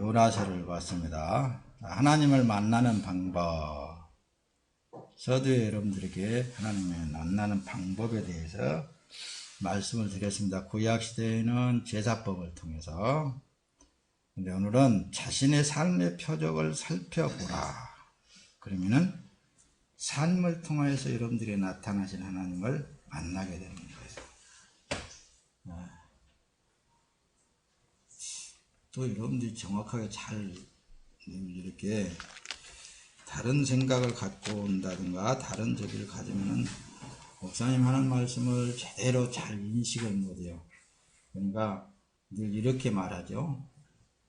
요나서를 봤습니다. 하나님을 만나는 방법. 서두에 여러분들에게 하나님을 만나는 방법에 대해서 말씀을 드렸습니다. 구약시대에는 제사법을 통해서. 근데 오늘은 자신의 삶의 표적을 살펴보라. 그러면은 삶을 통해서 여러분들이 나타나신 하나님을 만나게 되는 거예요. 또 여러분들이 정확하게 잘 이렇게 다른 생각을 갖고 온다든가 다른 저기를 가지면은 목사님 하는 말씀을 제대로 잘 인식을 못해요. 그러니까 늘 이렇게 말하죠.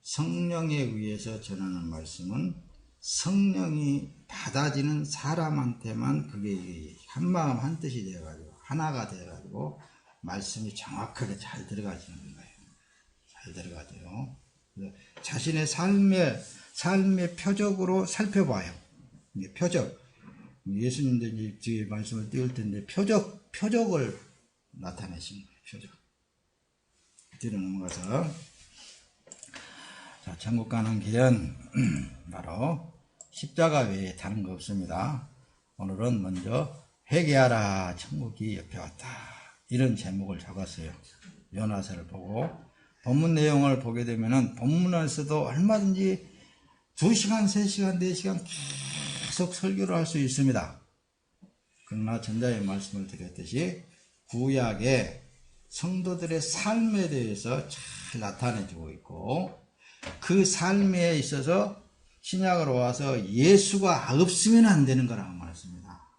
성령에 의해서 전하는 말씀은 성령이 받아지는 사람한테만 그게 한마음 한뜻이 되어가지고 하나가 되어가지고 말씀이 정확하게 잘 들어가지는 거예요. 잘 들어가죠. 자신의 삶의 표적으로 살펴봐요. 표적. 예수님도 이제 뒤에 말씀을 띄울 텐데 표적을 나타내신 거예요. 표적. 뒤로 넘어가서 자, 천국 가는 길은 바로 십자가 외에 다른 거 없습니다. 오늘은 먼저 회개하라 천국이 옆에 왔다. 이런 제목을 적었어요. 요나서를 보고 본문 내용을 보게 되면은 본문에서도 얼마든지 2시간, 3시간, 4시간 계속 설교를 할 수 있습니다. 그러나 전자의 말씀을 드렸듯이 구약의 성도들의 삶에 대해서 잘 나타내주고 있고 그 삶에 있어서 신약으로 와서 예수가 없으면 안 되는 거라고 말했습니다.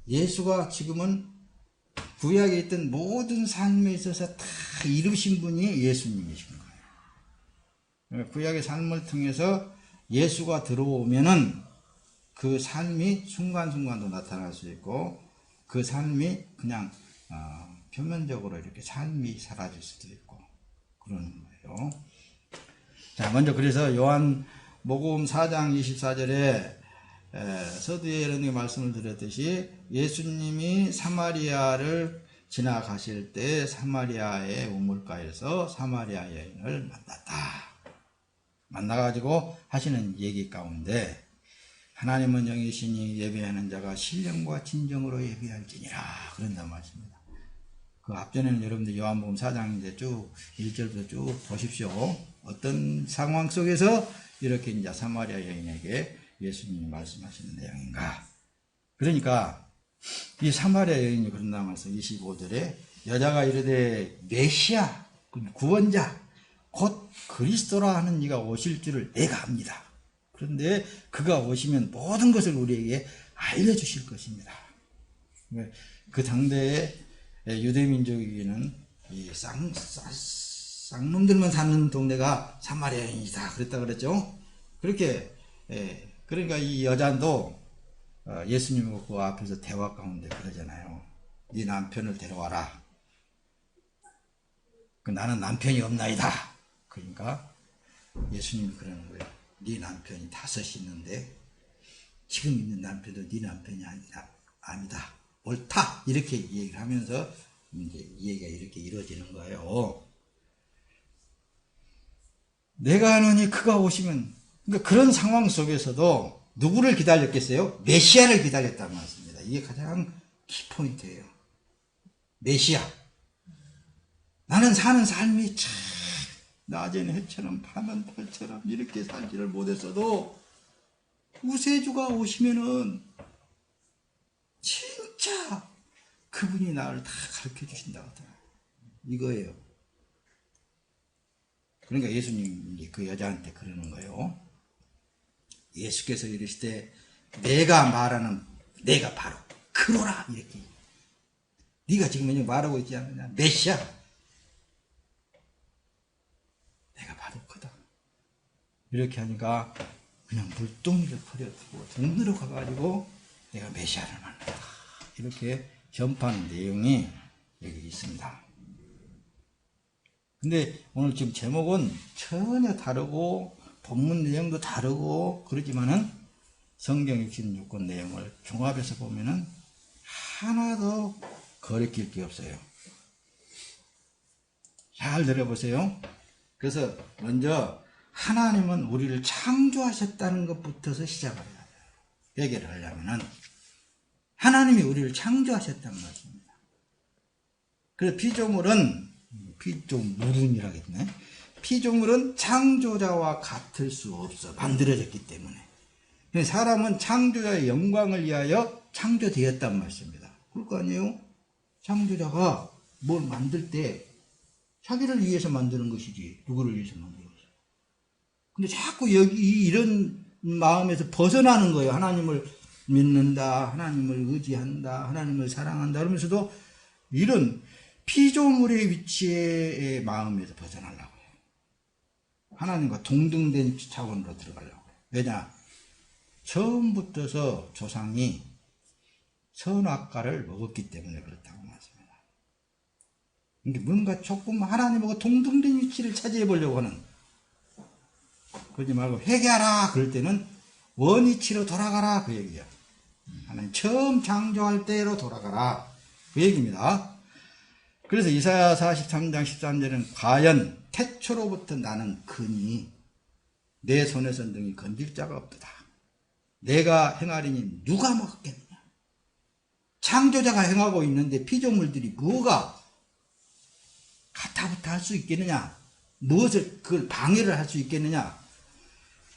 예수가 지금은 구약에 있던 모든 삶에 있어서 다 이루신 분이 예수님이신 거예요. 구약의 삶을 통해서 예수가 들어오면은 그 삶이 순간순간도 나타날 수 있고 그 삶이 그냥 표면적으로 이렇게 삶이 사라질 수도 있고 그러는 거예요. 자, 먼저 그래서 요한복음 4장 24절에 서두에 이런 말씀을 드렸듯이 예수님이 사마리아를 지나가실 때 사마리아의 우물가에서 사마리아 여인을 만나가지고 하시는 얘기 가운데 하나님은 영이시니 예배하는 자가 신령과 진정으로 예배할지니라 그런단 말씀입니다. 그 앞전에는 여러분들 요한복음 4장 이제 쭉 1절부터 쭉 보십시오. 어떤 상황 속에서 이렇게 이제 사마리아 여인에게 예수님이 말씀하시는 내용인가. 그러니까 이 사마리아 여인이 그런다고 해서 25절에 여자가 이르되 메시아 구원자 곧 그리스도라 하는 이가 오실 줄을 내가 압니다. 그런데 그가 오시면 모든 것을 우리에게 알려주실 것입니다. 그 당대의 유대민족에게는 이 쌍놈들만 사는 동네가 사마리아인이다 그랬다 그랬죠. 그렇게 그러니까 이 여자도 예수님과 그 앞에서 대화 가운데 그러잖아요. 네 남편을 데려와라. 나는 남편이 없나이다. 그러니까 예수님이 그러는 거예요. 네 남편이 5 있는데 지금 있는 남편도 네 남편이 아니다. 옳다. 이렇게 얘기를 하면서 이제 이 얘기가 이렇게 이루어지는 거예요. 내가 아노니 그가 오시면 그러니까 그런 상황 속에서도 누구를 기다렸겠어요? 메시아를 기다렸다는 말씀입니다. 이게 가장 키포인트예요. 메시아. 나는 사는 삶이 참 낮에는 해처럼 밤은 달처럼 이렇게 살지를 못했어도 구세주가 오시면은 진짜 그분이 나를 다 가르쳐 주신다고 하더라고요. 이거예요. 그러니까 예수님이 그 여자한테 그러는 거예요. 예수께서 이르시되 내가 말하는 내가 바로 그로라 이렇게. 네가 지금 말하고 있지 않느냐. 메시아. 내가 바로 그다. 이렇게 하니까 그냥 물동이를 버려두고 동네로 가가지고 내가 메시아를 만났다. 이렇게 전파하는 내용이 여기 있습니다. 근데 오늘 지금 제목은 전혀 다르고 본문 내용도 다르고 그러지만은 성경 66권 내용을 종합해서 보면은 하나도 거리낄 게 없어요. 잘 들어보세요. 그래서 먼저 하나님은 우리를 창조하셨다는 것부터서 시작을 해야 돼요. 얘기를 하려면은 하나님이 우리를 창조하셨다는 것입니다. 그래서 피조물이라겠네. 피조물은 창조자와 같을 수 없어. 만들어졌기 때문에. 사람은 창조자의 영광을 위하여 창조되었단 말씀입니다. 그럴 거 아니에요? 창조자가 뭘 만들 때 자기를 위해서 만드는 것이지 누구를 위해서 만드는 것이지. 근데 자꾸 여기 이런 마음에서 벗어나는 거예요. 하나님을 믿는다, 하나님을 의지한다, 하나님을 사랑한다 그러면서도 이런 피조물의 위치의 마음에서 벗어나려고 해요. 하나님과 동등된 차원으로 들어가려고 해요. 왜냐? 처음부터서 조상이 선악과를 먹었기 때문에 그렇다고 말씀합니다. 이게 뭔가 조금 하나님하고 동등된 위치를 차지해 보려고 하는, 그러지 말고 회개하라 그럴 때는 원위치로 돌아가라 그 얘기야. 하나님 처음 창조할 때로 돌아가라 그 얘기입니다. 그래서 이사야 43장 13절은 과연 태초로부터 나는 거니 내 손에서 능히 건질 자가 없도다. 내가 행하리니 누가 먹겠느냐. 창조자가 행하고 있는데 피조물들이 뭐가 가타부타 할 수 있겠느냐, 무엇을 그걸 방해를 할 수 있겠느냐.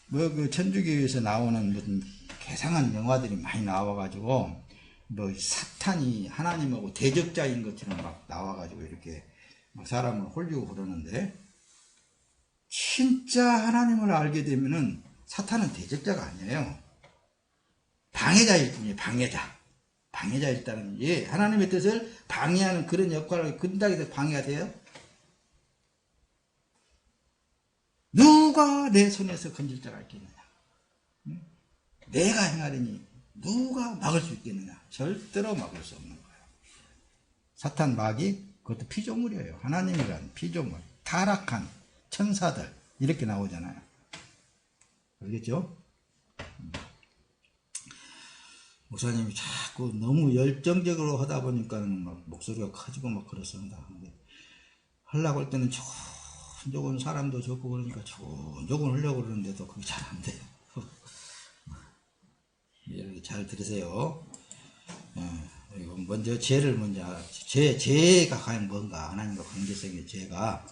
뭐 그 천주교에서 나오는 무슨 괴상한 영화들이 많이 나와가지고 뭐 사탄이 하나님하고 대적자인 것처럼 막 나와가지고 이렇게 막 사람을 홀리고 그러는데, 진짜 하나님을 알게 되면은 사탄은 대적자가 아니에요. 방해자일 뿐이에요. 방해자일 따는, 예, 하나님의 뜻을 방해하는 그런 역할을 근다고 해서 방해가 돼요? 누가 내 손에서 건질 자가 있겠느냐? 내가 행하리니 누가 막을 수 있겠느냐? 절대로 막을 수 없는 거예요. 사탄 마귀, 그것도 피조물이에요. 하나님이란 피조물, 타락한 천사들 이렇게 나오잖아요. 알겠죠? 목사님이 자꾸 너무 열정적으로 하다 보니까는 막 목소리가 커지고 막 그렇습니다. 근데 하려고 할 때는 조곤조곤 사람도 적고 그러니까 조곤조곤 하려고 그러는데도 그게 잘 안 돼요. 이렇게 잘 들으세요. 먼저 죄가 과연 뭔가, 하나님과 관계성의 죄가.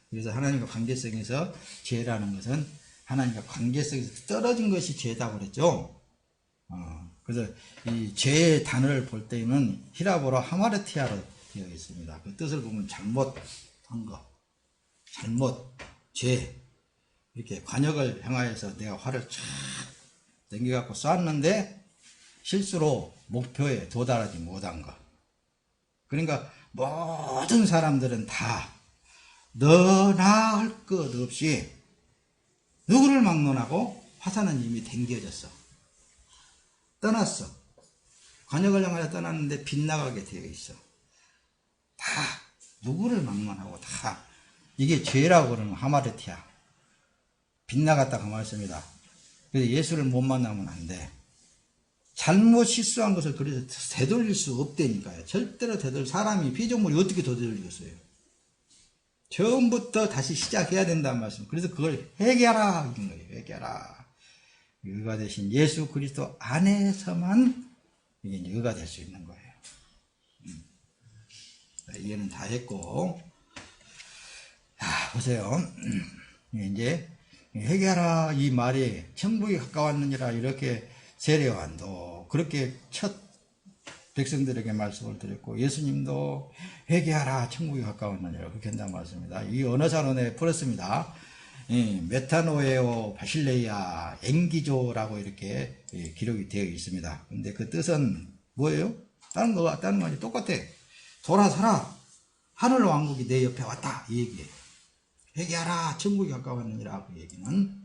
그래서 하나님과 관계성에서 죄라는 것은 하나님과 관계성에서 떨어진 것이 죄다고 그랬죠. 그래서 이 죄의 단어를 볼 때는 히라보로 하마르티아로 되어 있습니다. 그 뜻을 보면 잘못한 거, 죄. 이렇게 관역을 향하여서 내가 활을 쫙 당겨갖고 쐈는데 실수로 목표에 도달하지 못한 거. 그러니까 모든 사람들은 다 너나 할 것 없이 누구를 막론하고 화살은 이미 당겨졌어. 떠났어. 관역을 향하여 떠났는데 빗나가게 되어 있어. 다 누구를 막론하고 다 이게 죄라고 그러는 하마르티아. 빗나갔다 그 말씀이다. 그래서 예수를 못 만나면 안 돼. 잘못 실수한 것을 그래서 되돌릴 수 없다니까요. 절대로 사람이 피조물이 어떻게 되돌리겠어요. 처음부터 다시 시작해야 된다는 말씀. 그래서 그걸 회개하라 이런 거예요. 회개하라. 의가 되신 예수 그리스도 안에서만 이게 의가 될 수 있는 거예요. 이해는 다 했고, 자 보세요. 이제 회개하라 이 말이 천국이 가까웠느니라 이렇게 세례요한도 그렇게 첫 백성들에게 말씀을 드렸고, 예수님도 회개하라 천국이 가까웠느니라 그렇게 한다는 말씀입니다. 이 언어사론에 풀었습니다. 메타노에오 바실레이아 앵기조라고 이렇게 기록이 되어 있습니다. 근데 그 뜻은 뭐예요? 다른 말이 똑같아. 돌아서라, 하늘 왕국이 내 옆에 왔다 이 얘기예요. 회개하라 천국이 가까웠느니라 그 얘기는.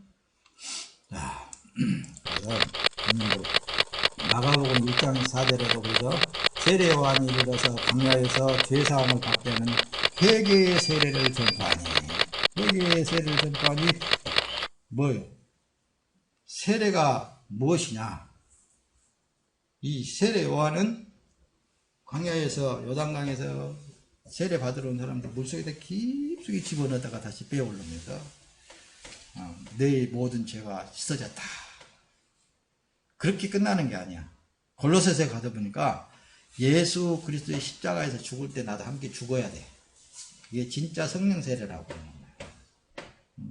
자, 그래서 마가복음 1장 4절에도 그죠? 세례요한이 이르러서 광야에서 죄사함을 받게 하는 회개의 세례를 전파하니, 회개의 세례를 전파하니 뭐예요? 세례가 무엇이냐? 이 세례요한은 광야에서 요단강에서 세례 받으러 온 사람들 물속에다 깊이 깊숙이 집어넣다가 다시 빼올르면서 너의 모든 죄가 씻어졌다. 그렇게 끝나는 게 아니야. 골로새서에 가서 보니까 예수 그리스도의 십자가에서 죽을 때 나도 함께 죽어야 돼. 이게 진짜 성령 세례라고 하는 거예요.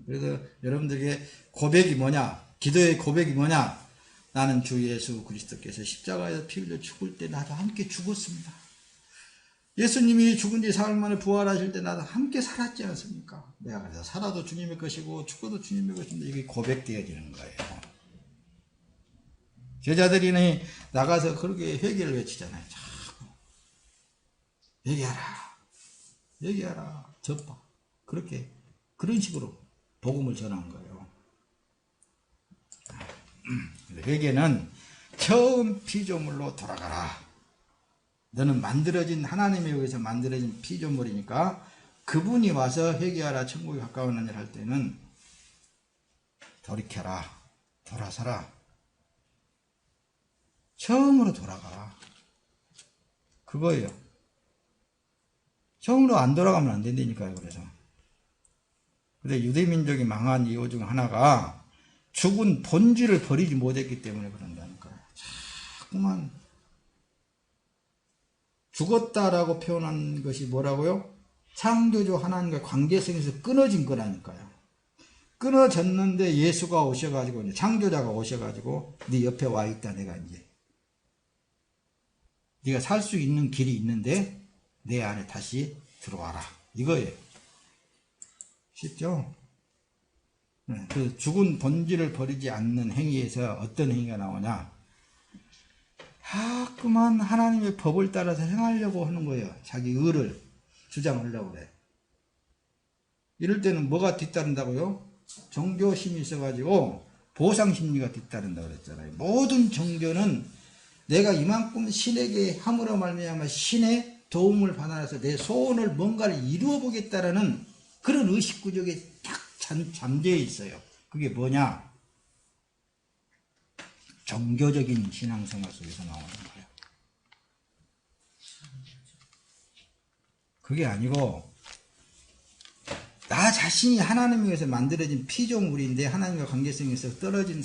그래서 여러분들에게 고백이 뭐냐? 기도의 고백이 뭐냐? 나는 주 예수 그리스도께서 십자가에서 피 흘려 죽을 때 나도 함께 죽었습니다. 예수님이 죽은 뒤 사흘 만에 부활하실 때 나도 함께 살았지 않습니까? 내가 그래서 살아도 주님의 것이고 죽어도 주님의 것인데 이게 고백되어지는 거예요. 제자들이 나가서 그렇게 회개를 외치잖아요. 자꾸 회개하라, 회개하라, 접바. 그렇게 그런 식으로 복음을 전한 거예요. 회개는 처음 피조물로 돌아가라. 너는 만들어진 하나님에 의해서 만들어진 피조물이니까 그분이 와서 회개하라 천국에 가까운 일 할 때는 돌이켜라, 돌아서라, 처음으로 돌아가라, 그거예요. 처음으로 안 돌아가면 안 된다니까요. 그래서 근데 유대민족이 망한 이유 중 하나가 죽은 본질을 버리지 못했기 때문에 그런다니까요. 자꾸만 죽었다라고 표현한 것이 뭐라고요? 창조주 하나님과 관계성에서 끊어진 거라니까요. 끊어졌는데 예수가 오셔가지고, 창조자가 오셔가지고 네 옆에 와 있다. 내가 이제 네가 살 수 있는 길이 있는데 내 안에 다시 들어와라, 이거예요. 쉽죠? 그 죽은 본질을 버리지 않는 행위에서 어떤 행위가 나오냐? 자꾸만 하나님의 법을 따라서 행하려고 하는 거예요. 자기 의를 주장하려고 그래. 이럴 때는 뭐가 뒤따른다고요? 종교심이 있어가지고 보상심리가 뒤따른다고 그랬잖아요. 모든 종교는 내가 이만큼 신에게 함으로 말미암아 신의 도움을 받아서 내 소원을 뭔가를 이루어 보겠다라는 그런 의식구조에 딱 잠재해 있어요. 그게 뭐냐? 종교적인 신앙생활 속에서 나오는 거예요. 그게 아니고 나 자신이 하나님에 의해서 만들어진 피조물인데 하나님과 관계성에서 떨어진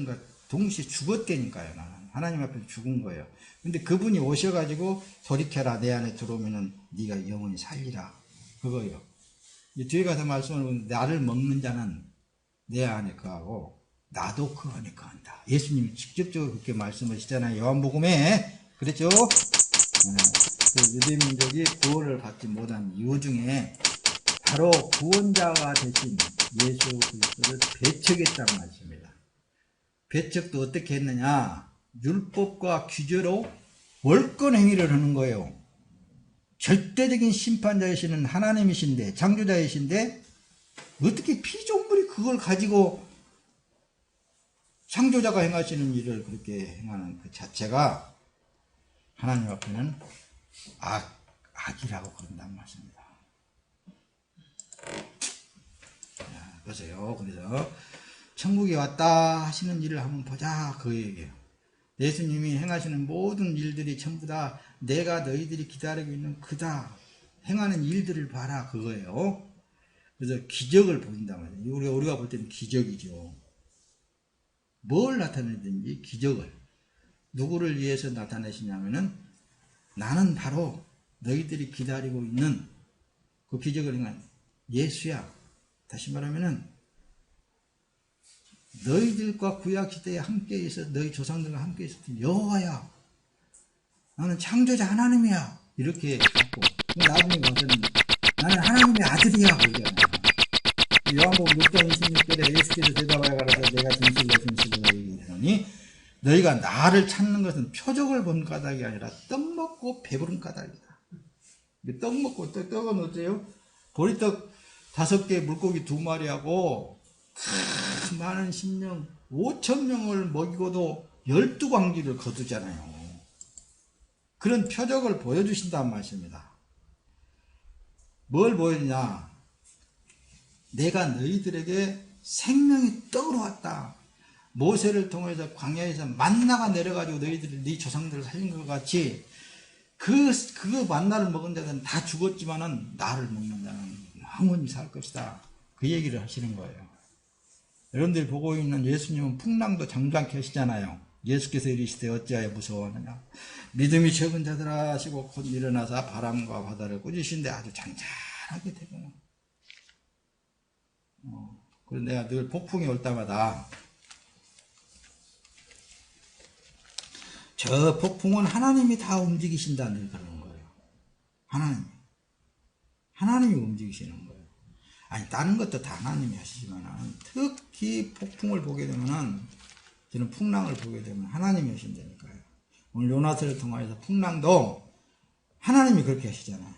것 동시에 죽었다니까요. 나는 하나님 앞에서 죽은 거예요. 근데 그분이 오셔가지고 돌이켜라, 내 안에 들어오면은 네가 영원히 살리라, 그거예요. 뒤에 가서 말씀을 보면 나를 먹는 자는 내 안에 거하고 나도 그 안에 거한다. 예수님이 직접적으로 그렇게 말씀하시잖아요. 요한복음에 그랬죠. 그 유대민족이 구원을 받지 못한 이유 중에 바로 구원자가 되신 예수 그리스도를 배척했다는 말씀입니다. 배척도 어떻게 했느냐? 율법과 규제로 월권 행위를 하는 거예요. 절대적인 심판자이시는 하나님이신데, 창조자이신데 어떻게 피조물이 그걸 가지고 창조자가 행하시는 일을 그렇게 행하는 그 자체가 하나님 앞에는 악이라고 그런단 말씀입니다. 자, 보세요. 그래서 천국에 왔다 하시는 일을 한번 보자, 그 얘기예요. 예수님이 행하시는 모든 일들이 전부 다 내가 너희들이 기다리고 있는 그다 행하는 일들을 봐라, 그거예요. 그래서 기적을 보인단 말이에요. 우리가 볼 때는 기적이죠. 뭘 나타내든지 기적을. 누구를 위해서 나타내시냐면은 나는 바로 너희들이 기다리고 있는 그 기적을 행한 예수야. 다시 말하면은 너희들과 구약시대에 함께 있어, 너희 조상들과 함께 있었던 여호와야. 나는 창조자 하나님이야. 이렇게 하고 나중에 가서는 나는 하나님의 아들이야, 그러잖아요. 요한복음 6장 26절에 예수께서 대답하여 가라사대 내가 진실로 얘기하노니 너희가 나를 찾는 것은 표적을 본 까닭이 아니라 떡 먹고 배부른 까닭이다. 떡 먹고, 떡은 어때요? 보리떡 5개, 물고기 2마리하고 많은 신명 5,000명을 먹이고도 12광기를 거두잖아요. 그런 표적을 보여주신다는 말씀입니다. 뭘 보여주냐? 내가 너희들에게 생명의 떡으로 왔다. 모세를 통해서 광야에서 만나가 내려가지고 너희들이 네 조상들을 살린 것 같이 그 만나를 먹은 자들은 다 죽었지만은 나를 먹는 자는 영원히 살 것이다. 그 얘기를 하시는 거예요. 여러분들이 보고 있는 예수님은 풍랑도 잠잠케 하시잖아요. 예수께서 이르시되 어찌하여 무서워하느냐. 믿음이 적은 자들아 하시고 곧 일어나사 바람과 바다를 꾸짖으신데 아주 잔잔하게 되구나. 그래서 내가 늘 폭풍이 올 때마다 저 폭풍은 하나님이 다 움직이신다는 그러는 거예요. 하나님이 움직이시는 거예요. 아니 다른 것도 다 하나님이 하시지만 특히 폭풍을 보게 되면은 저는 풍랑을 보게 되면 하나님이 하신다니까요. 오늘 요나스를 통해서 풍랑도 하나님이 그렇게 하시잖아요.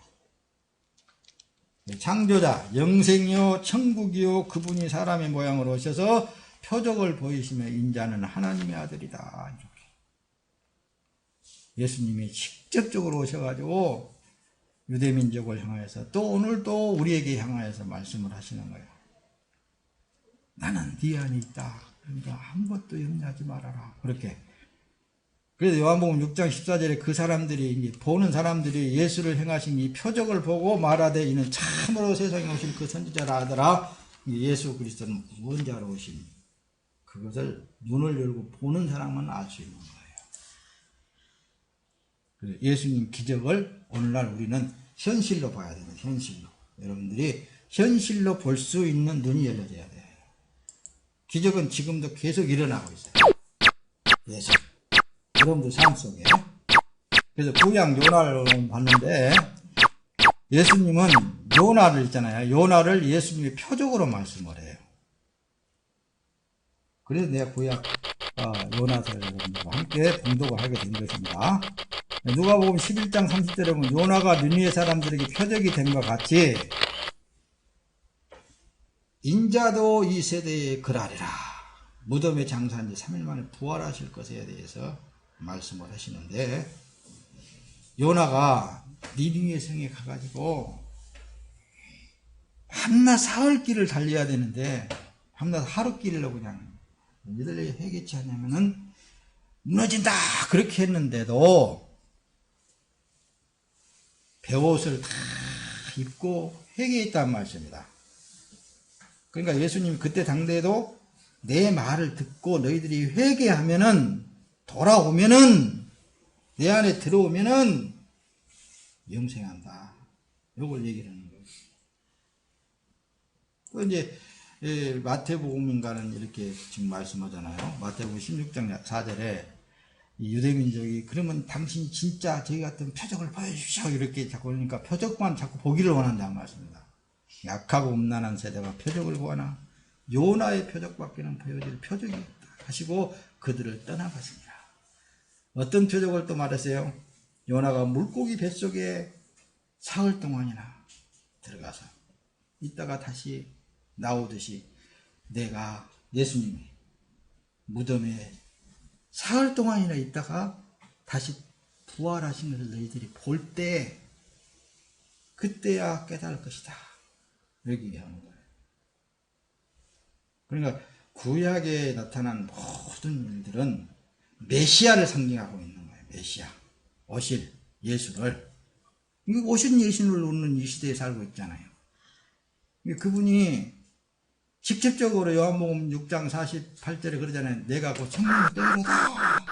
창조자 영생이요 천국이요 그분이 사람의 모양으로 오셔서 표적을 보이시며 인자는 하나님의 아들이다. 이렇게 예수님이 직접적으로 오셔가지고 유대민족을 향하여서 또 오늘도 우리에게 향하여서 말씀을 하시는 거예요. 나는 네 안에 있다. 그러니까 아무것도 염려하지 말아라. 그렇게. 그래서 요한복음 6장 14절에 그 사람들이 보는 사람들이 예수를 행하신 이 표적을 보고 말하되 이는 참으로 세상에 오신 그 선지자라 하더라. 예수 그리스도는 구원자로 오신 그것을 눈을 열고 보는 사람은 알 수 있는 거예요. 예수님 기적을 오늘날 우리는 현실로 봐야 됩니다. 현실로. 여러분들이 현실로 볼 수 있는 눈이 열려져야 돼요. 기적은 지금도 계속 일어나고 있어요. 예수. 여러분들 삶 속에. 그래서 구약 요나를 봤는데 예수님은 요나를 있잖아요. 요나를 예수님이 표적으로 말씀을 해요. 그래서 내가 구약 요나서를 여러분들과 함께 봉독을 하게 된 것입니다. 누가복음 11장 30절에 보면 요나가 느니네 사람들에게 표적이 된 것 같이 인자도 이 세대에 그러하리라. 무덤에 장사한 지 3일 만에 부활하실 것에 대해서 말씀을 하시는데 요나가 니느웨 성에 가가지고 밤낮 사흘길을 달려야 되는데 밤낮 하루길로 그냥 이들에게 회개치 않으면은 무너진다 그렇게 했는데도 베옷을 다 입고 회개했단 말씀입니다. 그러니까 예수님이 그때 당대에도 내 말을 듣고 너희들이 회개하면은 돌아오면은 내 안에 들어오면은 영생한다. 요걸 얘기를 하는 거예요. 또 이제 마태복음인가는 이렇게 지금 말씀하잖아요. 마태복음 16장 4절에 유대민족이 그러면 당신이 진짜 저희 같은 표적을 보여주십시오. 이렇게 자꾸 그러니까 표적만 자꾸 보기를 원한다는 말씀입니다. 약하고 음란한 세대가 표적을 구하나 요나의 표적밖에는 보여줄 표적이 없다 하시고 그들을 떠나가시니라. 어떤 표적을 또 말하세요? 요나가 물고기 뱃속에 사흘 동안이나 들어가서 있다가 다시 나오듯이 내가 예수님이 무덤에 사흘 동안이나 있다가 다시 부활하신 것을 너희들이 볼 때 그때야 깨달을 것이다. 이렇게 얘기하는 거예요. 그러니까 구약에 나타난 모든 일들은 메시아를 상징하고 있는 거예요. 메시아. 오실 예수를. 오신 예수를 놓는 이 시대에 살고 있잖아요. 그분이 직접적으로 요한복음 6장 48절에 그러잖아요. 내가 곧 생명의 떡이로다.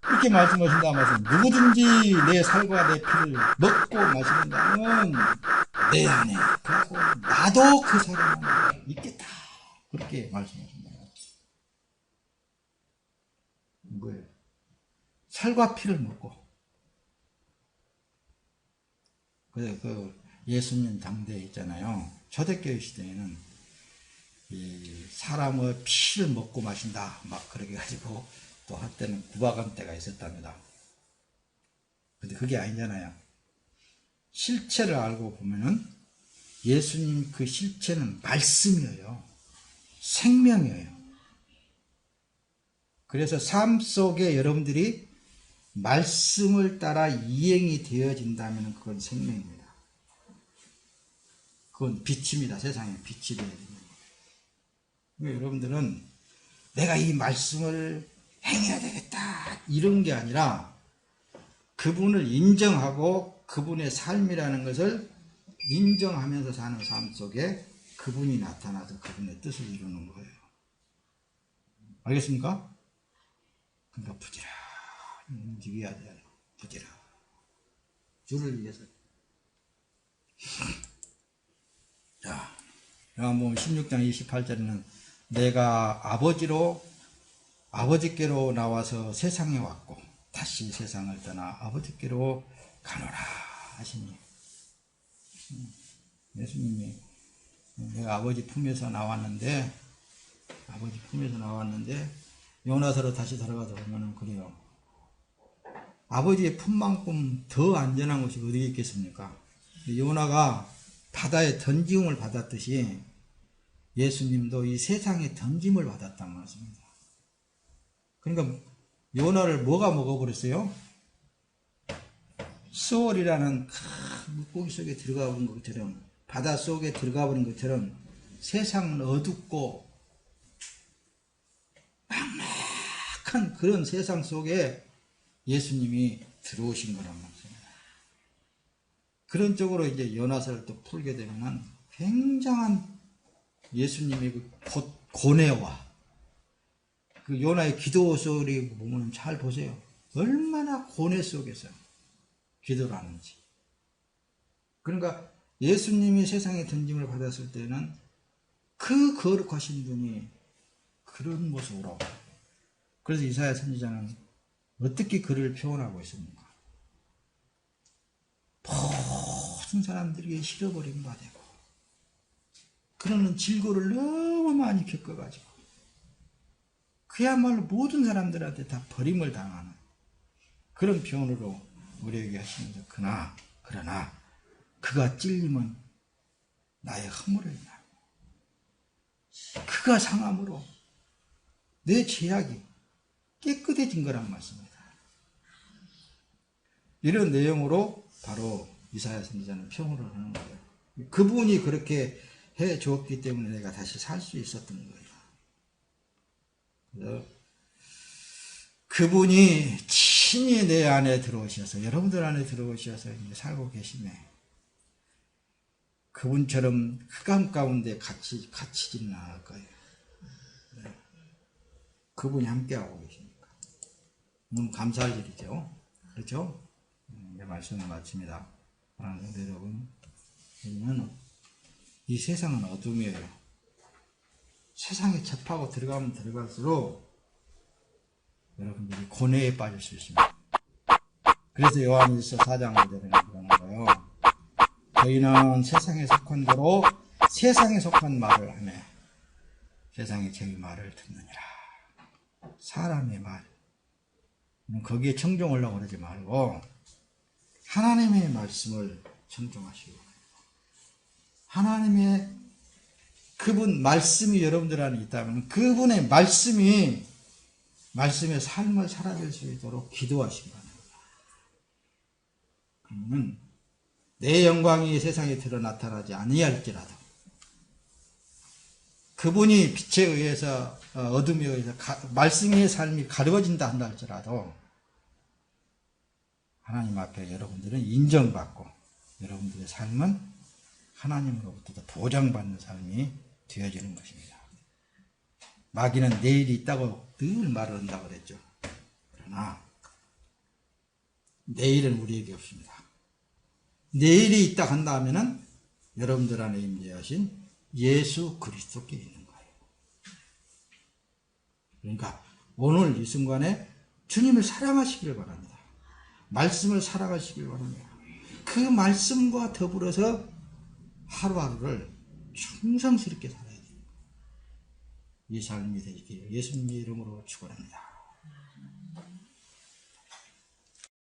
이렇게 말씀하신다 말씀. 누구든지 내 살과 내 피를 먹고 마시는다면 내 안에 그리고 나도 그 사람 안에 있겠다. 그렇게 말씀하신다. 뭐예요? 살과 피를 먹고. 그 예수님 당대에 있잖아요. 초대교회 시대에는 이 사람의 피를 먹고 마신다. 막 그렇게 가지고 또 한때는 구박한 때가 있었답니다. 근데 그게 아니잖아요. 실체를 알고 보면은 예수님 그 실체는 말씀이에요. 생명이에요. 그래서 삶 속에 여러분들이 말씀을 따라 이행이 되어진다면 그건 생명입니다. 그건 빛입니다. 세상에 빛이 되어야 됩니다. 여러분들은 내가 이 말씀을 행해야 되겠다 이런 게 아니라 그분을 인정하고 그분의 삶이라는 것을 인정하면서 사는 삶 속에 그분이 나타나서 그분의 뜻을 이루는 거예요. 알겠습니까? 그러니까 부지런히 움직여야 돼요. 부지런히. 주를 위해서. 자, 요한복음 16장 28절에는 내가 아버지께로 나와서 세상에 왔고 다시 세상을 떠나 아버지께로 가노라 하시니, 예수님이 내가 아버지 품에서 나왔는데 요나서로 다시 들어가서 보면은 그래요. 아버지의 품만큼 더 안전한 곳이 어디 있겠습니까? 요나가 바다에 던짐을 받았듯이 예수님도 이 세상에 던짐을 받았단 말씀입니다. 그러니까 요나를 뭐가 먹어버렸어요? 수월이라는 큰 물고기 속에 들어가 버린 것처럼, 바다 속에 들어가 버린 것처럼 세상은 어둡고 막막한 그런 세상 속에 예수님이 들어오신 거란 말입니다. 그런 쪽으로 이제 요나서를 또 풀게 되면은 굉장한 예수님의 그 고뇌와 그 요나의 기도 소리 보면 잘 보세요. 얼마나 고뇌 속에서 기도를 하는지. 그러니까 예수님이 세상에 던짐을 받았을 때는 그 거룩하신 분이 그런 모습으로, 그래서 이사야 선지자는 어떻게 그를 표현하고 있습니까? 모든 사람들에게 싫어버린 바 되고 그러는 질고를 너무 많이 겪어가지고 그야말로 모든 사람들한테 다 버림을 당하는 그런 표현으로 우리에게 하시면서 그러나 그가 찔림은 나의 허물을 인하여 그가 상함으로 내 죄악이 깨끗해진 거란 말씀입니다. 이런 내용으로 바로 이사야 선지자는 평을 하는 거예요. 그분이 그렇게 해 주었기 때문에 내가 다시 살 수 있었던 거예요. 그래서 그분이 친히 내 안에 들어오셔서, 여러분들 안에 들어오셔서 이제 살고 계시네. 그분처럼 흑암 가운데 갇히지는 않을 거예요. 그분이 함께하고 계시니까 너무 감사할 일이죠. 그렇죠? 내 말씀을 마칩니다. 사랑하는 성도 여러분, 이 세상은 어둠이에요. 세상에 접하고 들어가면 들어갈수록 여러분들이 고뇌에 빠질 수 있습니다. 그래서 요한일서 4장 5절에는 그러는 거예요. 저희는 세상에 속한 거로 세상에 속한 말을 하며 세상이 저희 말을 듣느니라. 사람의 말, 거기에 청종하려고 그러지 말고 하나님의 말씀을 청종하시고, 하나님의 그분 말씀이 여러분들 안에 있다면 그분의 말씀의 삶을 살아낼 수 있도록 기도하시기 바랍니다. 그러면 내 영광이 세상에 드러 나타나지 아니할지라도, 그분이 빛에 의해서 어둠에 의해서 말씀의 삶이 가려진다 한다 할지라도 하나님 앞에 여러분들은 인정받고 여러분들의 삶은 하나님으로부터 보장받는 삶이 되어지는 것입니다. 마귀는 내일이 있다고 늘 말을 한다고 그랬죠. 그러나 내일은 우리에게 없습니다. 내일이 있다 한다 하면은 여러분들 안에 임재하신 예수 그리스도께 있는 거예요. 그러니까 오늘 이 순간에 주님을 사랑하시기를 바랍니다. 말씀을 살아가시길 바랍니다. 그 말씀과 더불어서 하루하루를 충성스럽게 살아야 돼요. 이 삶이 되기를 예수님의 이름으로 축원합니다.